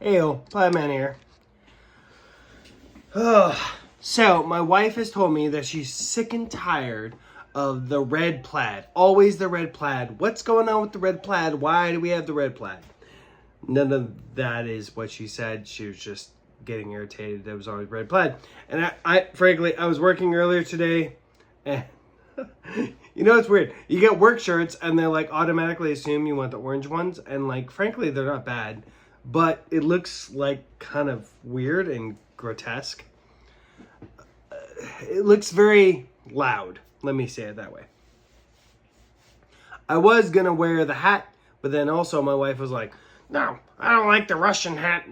Heyo, Pieman here. So, my wife has told me that she's sick and tired of the red plaid. Always the red plaid. What's going on with the red plaid? Why do we have the red plaid? None of that is what she said. She was just getting irritated. There was always red plaid. And frankly, I was working earlier today, and you know, it's weird. You get work shirts, and they like automatically assume you want the orange ones, and like, frankly, they're not bad. But it looks like kind of weird and grotesque. It looks very loud. Let me say it that way. I was going to wear the hat, but then also my wife was like, no, I don't like the Russian hat.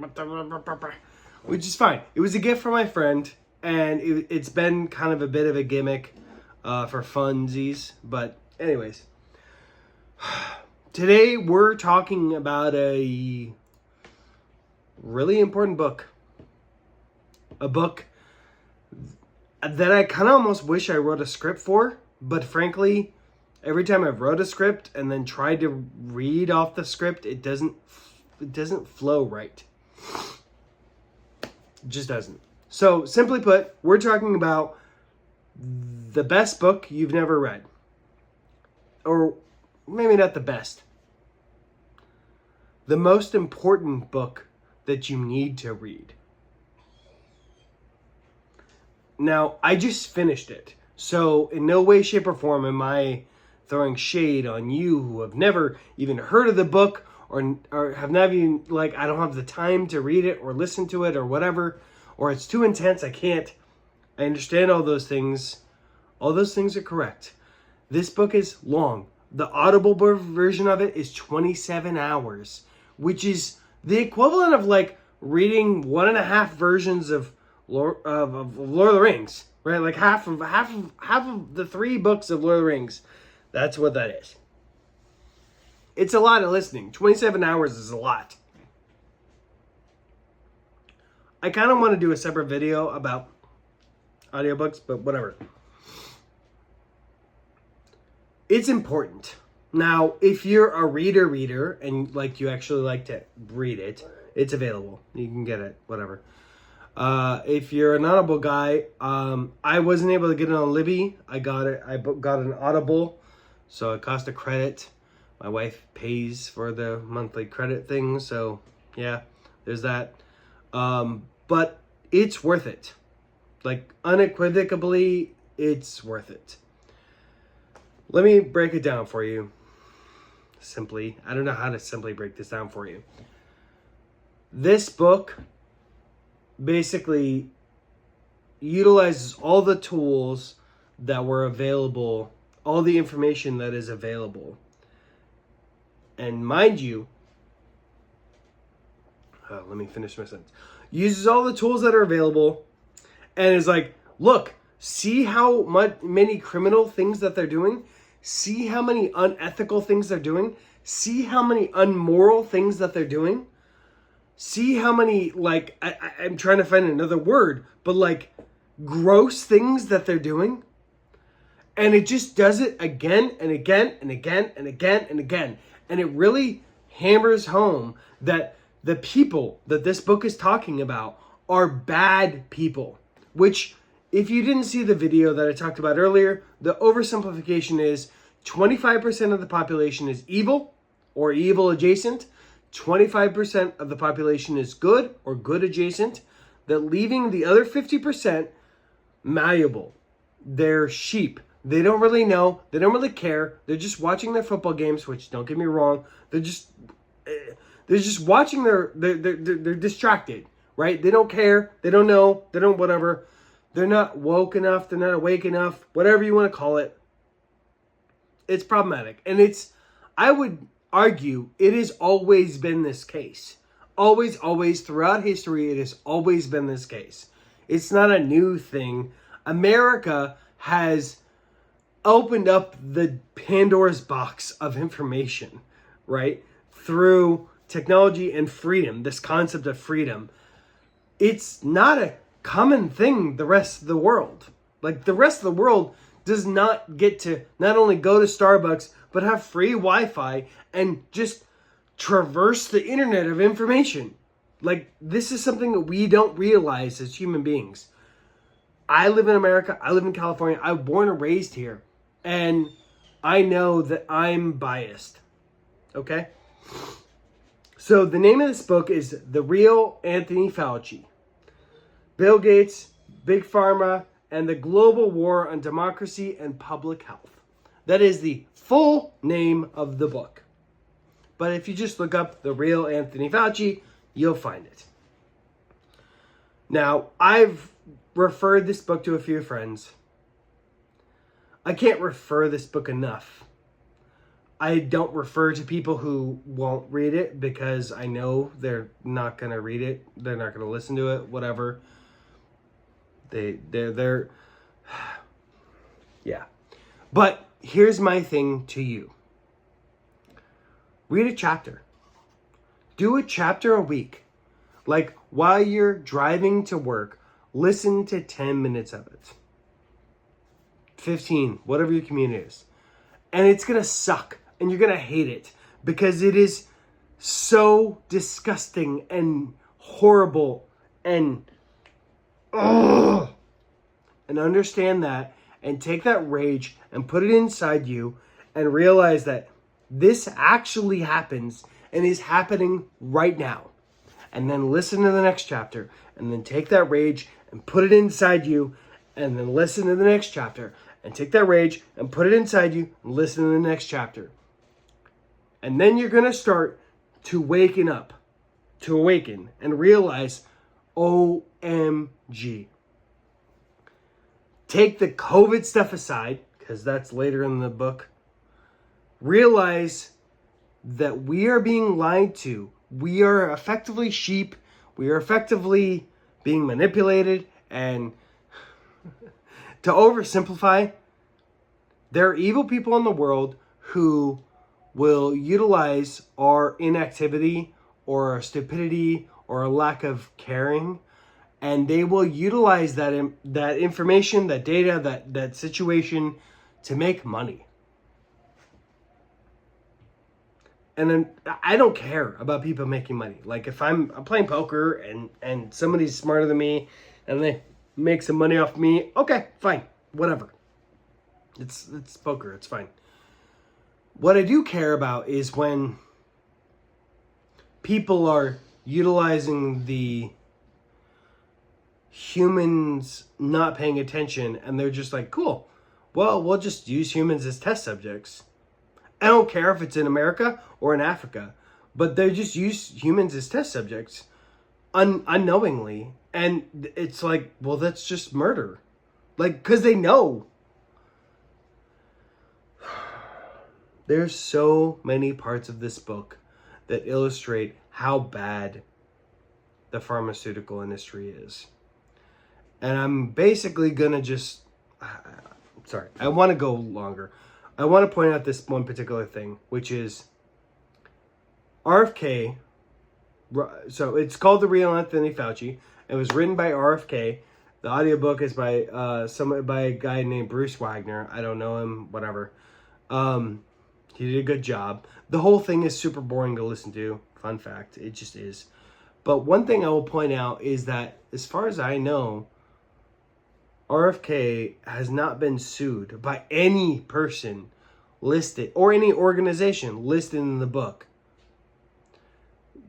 Which is fine. It was a gift from my friend, and it's been kind of a bit of a gimmick for funsies. But anyways, today we're talking about a really important book. A book that I kind of almost wish I wrote a script for, but frankly, every time I've wrote a script and then tried to read off the script, it doesn't flow right. It just doesn't. So, simply put, we're talking about the best book you've never read. Or maybe not the best. The most important book that you need to read. Now, I just finished it. So, in no way, shape, or form am I throwing shade on you who have never even heard of the book or have never even, like, I don't have the time to read it or listen to it or whatever, or it's too intense, I can't. I understand all those things. All those things are correct. This book is long. The Audible version of it is 27 hours, which is the equivalent of, like, reading 1.5 versions of Lord of the Rings, right? Like half of the 3 books of Lord of the Rings. That's what that is. It's a lot of listening. 27 hours is a lot. I kind of want to do a separate video about audiobooks, but whatever. It's important. Now, if you're a reader and like you actually like to read it, it's available. You can get it, whatever. If you're an Audible guy, I wasn't able to get it on Libby. I got an Audible, so it cost a credit. My wife pays for the monthly credit thing, so yeah, there's that. But it's worth it. Like, unequivocally, it's worth it. Let me break it down for you. Simply. I don't know how to simply break this down for you. This book basically utilizes all the tools that were available, all the information that is available. And mind you, let me finish my sentence. Uses all the tools that are available and is like, look, see how many criminal things that they're doing? See how many unethical things they're doing? See how many unmoral things that they're doing? See how many, like, I'm trying to find another word, but like gross things that they're doing. And it just does it again and again and again and again and again. And it really hammers home that the people that this book is talking about are bad people. Which, if you didn't see the video that I talked about earlier, the oversimplification is 25% of the population is evil or evil adjacent. 25% of the population is good or good adjacent, that leaving the other 50% malleable. They're sheep. They don't really know. They don't really care. They're just watching their football games, which, don't get me wrong, they're just watching they're distracted, right? They don't care. They don't know. They don't whatever. They're not woke enough. They're not awake enough. Whatever you want to call it. It's problematic. And I would argue it has always been this case. Always, throughout history, it has always been this case. It's not a new thing. America has opened up the Pandora's box of information, right? Through technology and freedom, this concept of freedom. It's not a common thing the rest of the world. Like, the rest of the world does not get to not only go to Starbucks, but have free Wi-Fi and just traverse the internet of information. Like, this is something that we don't realize as human beings. I live in America. I live in California. I was born and raised here. And I know that I'm biased. Okay? So the name of this book is The Real Anthony Fauci. Bill Gates, Big Pharma, and the Global War on Democracy and Public Health. That is the full name of the book. But if you just look up The Real Anthony Fauci, you'll find it. Now, I've referred this book to a few friends. I can't refer this book enough. I don't refer to people who won't read it because I know they're not going to read it. They're not going to listen to it, whatever. They're yeah. But here's my thing to you. Read a chapter. Do a chapter a week. Like, while you're driving to work, listen to 10 minutes of it. 15, whatever your commute is. And it's going to suck. And you're going to hate it. Because it is so disgusting and horrible. And ugh. And understand that. And take that rage and put it inside you. And realize that this actually happens. And is happening right now. And then listen to the next chapter. And then take that rage and put it inside you. And then listen to the next chapter. And take that rage and put it inside you. And listen to the next chapter. And then you're going to start to waken up. To awaken. And realize, OMG. Take the COVID stuff aside. Because that's later in the book. Realize that we are being lied to. We are effectively sheep. We are effectively being manipulated. And to oversimplify, there are evil people in the world who will utilize our inactivity or our stupidity or a lack of caring. And they will utilize that information, that data, that situation to make money. And then I don't care about people making money. Like, if I'm playing poker and somebody's smarter than me and they make some money off me, okay, fine, whatever. It's poker, it's fine. What I do care about is when people are utilizing the humans not paying attention and they're just like, cool, well, we'll just use humans as test subjects. I don't care if it's in America or in Africa, but they just use humans as test subjects unknowingly. And it's like, well, that's just murder. Like, because they know. There's so many parts of this book that illustrate how bad the pharmaceutical industry is. And I'm basically going to just... sorry, I want to go longer. I want to point out this one particular thing, which is RFK. So it's called The Real Anthony Fauci. It was written by RFK. The audiobook is by a guy named Bruce Wagner. I don't know him, whatever. He did a good job. The whole thing is super boring to listen to. Fun fact, it just is. But one thing I will point out is that, as far as I know, RFK has not been sued by any person listed or any organization listed in the book.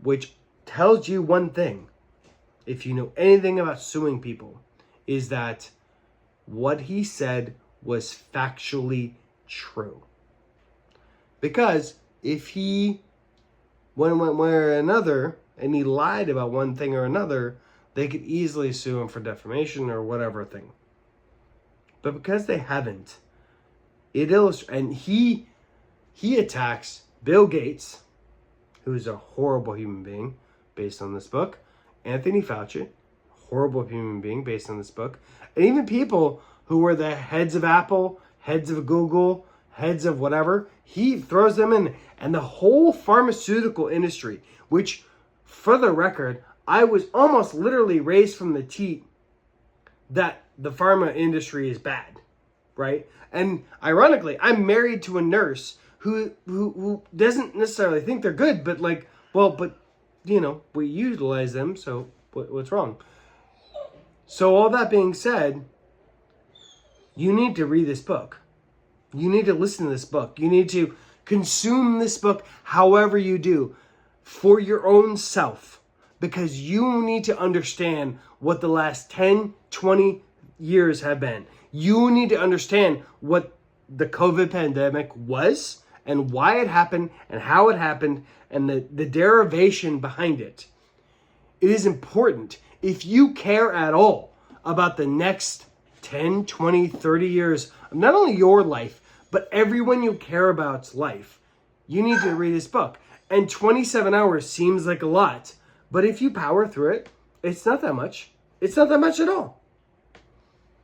Which tells you one thing, if you know anything about suing people, is that what he said was factually true. Because if he went one way or another and he lied about one thing or another, they could easily sue him for defamation or whatever thing. But because they haven't, it illustrates, and he attacks Bill Gates, who is a horrible human being based on this book, Anthony Fauci, horrible human being based on this book, and even people who were the heads of Apple, heads of Google, heads of whatever, he throws them in. And the whole pharmaceutical industry, which, for the record, I was almost literally raised from the teat that the pharma industry is bad, right? And ironically, I'm married to a nurse who doesn't necessarily think they're good, but like, well, but we utilize them. So what's wrong? So all that being said, you need to read this book. You need to listen to this book. You need to consume this book however you do for your own self, because you need to understand what the last 10, 20 years have been. You need to understand what the COVID pandemic was and why it happened and how it happened and the derivation behind it. It is important. If you care at all about the next 10, 20, 30 years of not only your life, but everyone you care about's life, you need to read this book. And 27 hours seems like a lot, but if you power through it, it's not that much. It's not that much at all.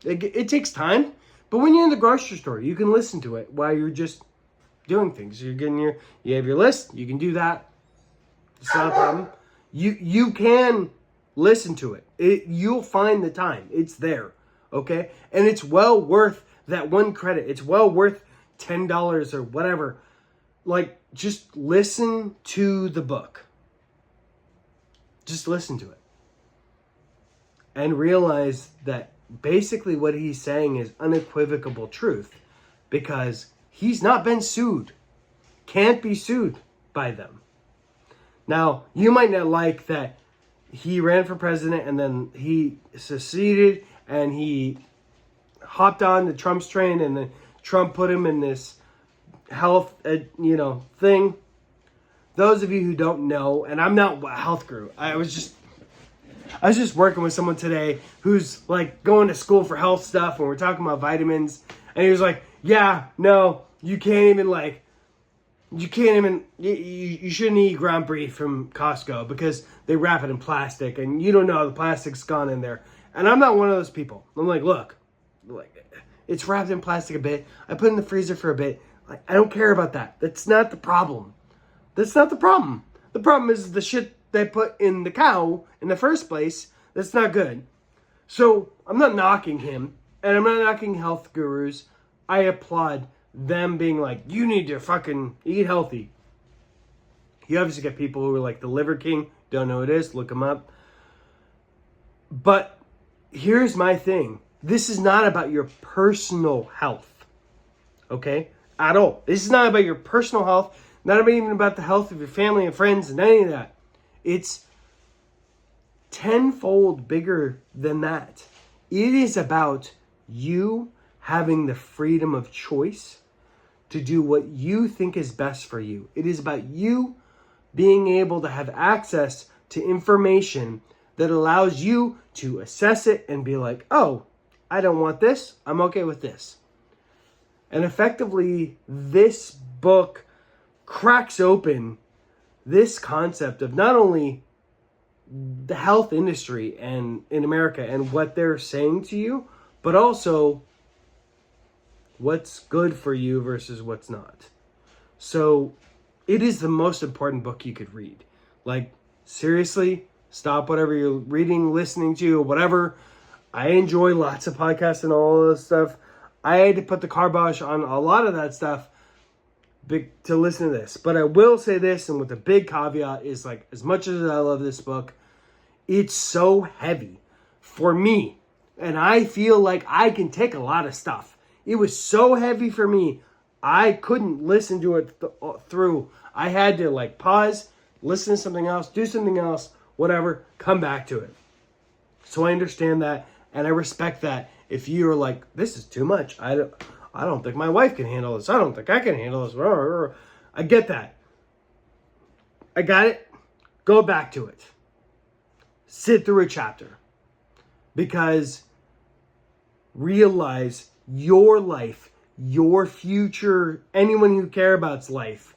It takes time, but when you're in the grocery store, you can listen to it while you're just doing things. You have your list, you can do that. It's not a problem. You can listen to it. You'll find the time. It's there, okay? And it's well worth that one credit. It's well worth $10 or whatever. Like, just listen to the book. Just listen to it. And realize that basically what he's saying is unequivocal truth, because he's not been sued. Can't be sued by them. Now, you might not like that he ran for president and then he seceded and he hopped on the Trump's train and then Trump put him in this health, thing. Those of you who don't know, and I'm not a health guru. I was just working with someone today who's like going to school for health stuff, and we're talking about vitamins, and he was like, "Yeah, no, you shouldn't eat ground beef from Costco because they wrap it in plastic, and you don't know the plastic's gone in there." And I'm not one of those people. I'm like, look, it's wrapped in plastic a bit. I put it in the freezer for a bit. Like, I don't care about that. That's not the problem. That's not the problem. The problem is the shit they put in the cow in the first place. That's not good. So I'm not knocking him, and I'm not knocking health gurus. I applaud them being like, you need to fucking eat healthy. You obviously get people who are like the Liver King. Don't know who it is. Look him up. But here's my thing. This is not about your personal health. Okay? At all. This is not about your personal health. Not even about the health of your family and friends and any of that. It's tenfold bigger than that. It is about you having the freedom of choice to do what you think is best for you. It is about you being able to have access to information that allows you to assess it and be like, oh, I don't want this. I'm okay with this. And effectively, this book cracks open this concept of not only the health industry and in America and what they're saying to you, but also what's good for you versus what's not. So it is the most important book you could read. Like, seriously, stop whatever you're reading, listening to, whatever. I enjoy lots of podcasts and all of this stuff. I had to put the kibosh on a lot of that stuff to listen to this. But I will say this, and with a big caveat, is like, as much as I love this book, it's so heavy for me. And I feel like I can take a lot of stuff. It was so heavy for me, I couldn't listen to it through. I had to like pause, listen to something else, do something else, whatever, come back to it. So I understand that, and I respect that. If you're like, this is too much, I don't think my wife can handle this. I don't think I can handle this. I get that. I got it. Go back to it. Sit through a chapter. Because realize your life, your future, anyone you care about's life,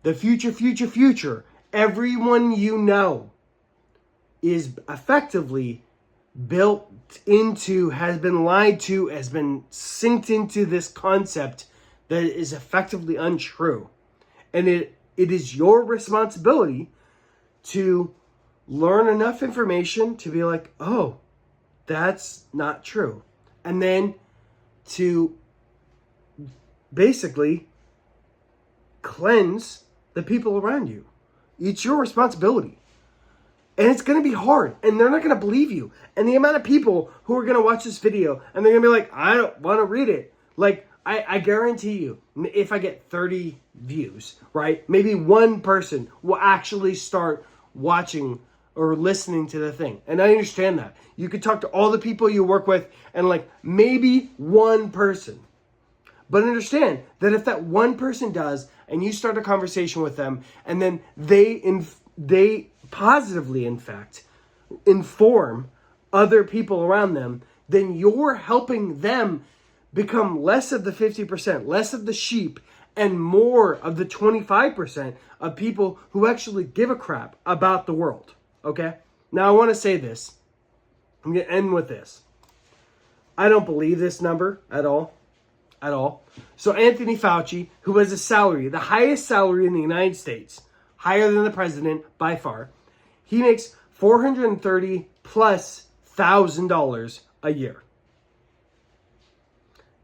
the future, everyone you know is effectively built into, has been lied to, has been synced into this concept that is effectively untrue. And it is your responsibility to learn enough information to be like, oh, that's not true. And then to basically cleanse the people around you. It's your responsibility. And it's going to be hard. And they're not going to believe you. And the amount of people who are going to watch this video and they're going to be like, I don't want to read it. Like, I guarantee you, if I get 30 views, right, maybe one person will actually start watching or listening to the thing. And I understand that. You could talk to all the people you work with and like maybe one person. But understand that if that one person does and you start a conversation with them and then they positively, in fact, inform other people around them, then you're helping them become less of the 50%, less of the sheep, and more of the 25% of people who actually give a crap about the world. Okay? Now, I want to say this. I'm going to end with this. I don't believe this number at all. At all. So Anthony Fauci, who has a salary, the highest salary in the United States, higher than the president by far, he makes $430,000+ a year.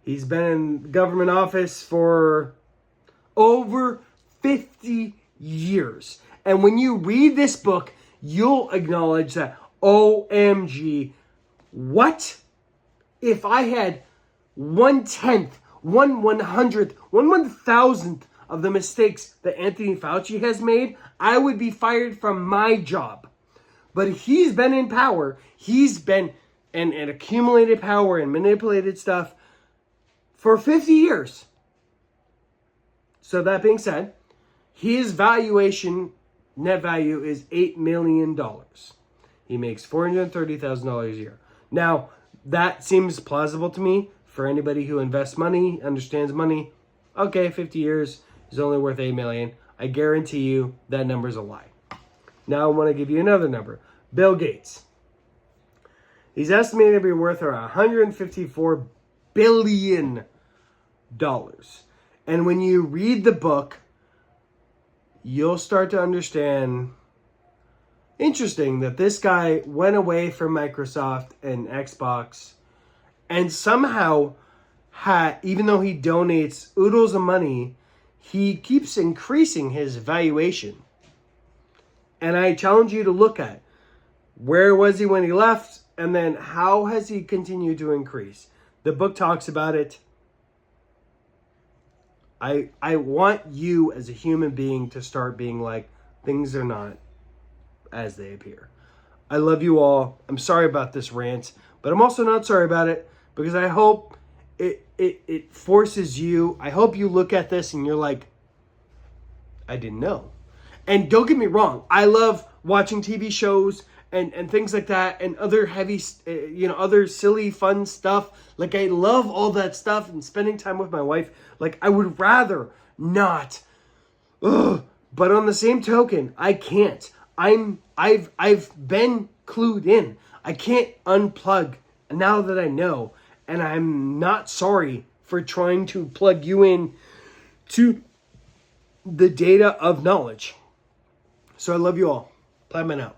He's been in government office for over 50 years. And when you read this book, you'll acknowledge that, OMG, what? If I had 1/10, 1/100th, 1/1000th of the mistakes that Anthony Fauci has made, I would be fired from my job. But he's been in power. He's been and accumulated power and manipulated stuff for 50 years. So that being said, his valuation, net value, is $8 million. He makes $430,000 a year. Now, that seems plausible to me for anybody who invests money, understands money. Okay, 50 years is only worth $8 million. I guarantee you that number's a lie. Now I want to give you another number. Bill Gates. He's estimated to be worth around $154 billion. And when you read the book, you'll start to understand, interesting, that this guy went away from Microsoft and Xbox and somehow even though he donates oodles of money, he keeps increasing his valuation. And I challenge you to look at where was he when he left, and then how has he continued to increase. The book talks about it. I want you as a human being to start being like, things are not as they appear. I love you all. I'm sorry about this rant, but I'm also not sorry about it because I hope it forces you. I hope you look at this and you're like, I didn't know. And don't get me wrong, I love watching TV shows and things like that and other heavy, other silly, fun stuff. Like, I love all that stuff and spending time with my wife. Like, I would rather not. Ugh. But on the same token, I can't. I've been clued in. I can't unplug now that I know. And I'm not sorry for trying to plug you in to the data of knowledge. So I love you all. Plymouth out.